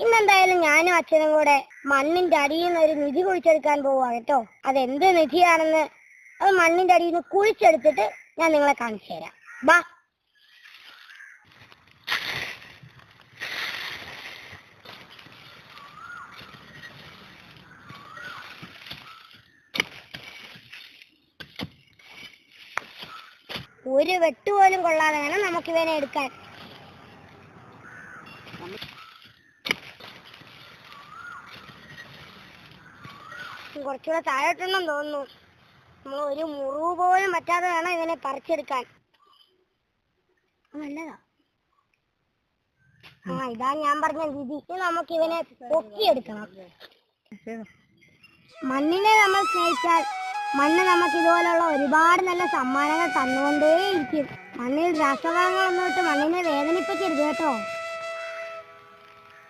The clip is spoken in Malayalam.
ഇന്നെന്തായാലും ഞാനും അച്ഛനും കൂടെ മണ്ണിന്റെ അടിയിൽ നിന്ന് ഒരു നിധി കുഴിച്ചെടുക്കാൻ പോവാ കേട്ടോ. അതെന്ത് നിധിയാണെന്ന് അത് മണ്ണിന്റെ അടിയിൽ നിന്ന് കുഴിച്ചെടുത്തിട്ട് ഞാൻ നിങ്ങളെ കാണിച്ചു തരാം. ബാ. ഒരു വെട്ടുപോലും കൊള്ളാതെ വേണം നമുക്കിവനെ എടുക്കാൻ. കുറച്ചുകൂടെ താഴോട്ടുണ്ടെന്ന് തോന്നുന്നു. നമ്മൾ ഒരു മുറിവ് പോലും പറ്റാതെ വേണം ഇവനെ പറിച്ചെടുക്കാൻ. നല്ലതാ. ഇതാ ഞാൻ പറഞ്ഞ രീതി. നമുക്ക് ഇവനെ പൊക്കിയെടുക്കണം. മണ്ണിനെ നമ്മൾ സ്നേഹിച്ചാൽ മണ്ണ് നമുക്ക് ഇതുപോലുള്ള ഒരുപാട് നല്ല സമ്മാനങ്ങൾ തന്നുകൊണ്ടേയിരിക്കും. മണ്ണിൽ രാസവളങ്ങളൊന്നും ഇട്ട് മണ്ണിനെ വേദനിപ്പിക്കരുത് കേട്ടോ.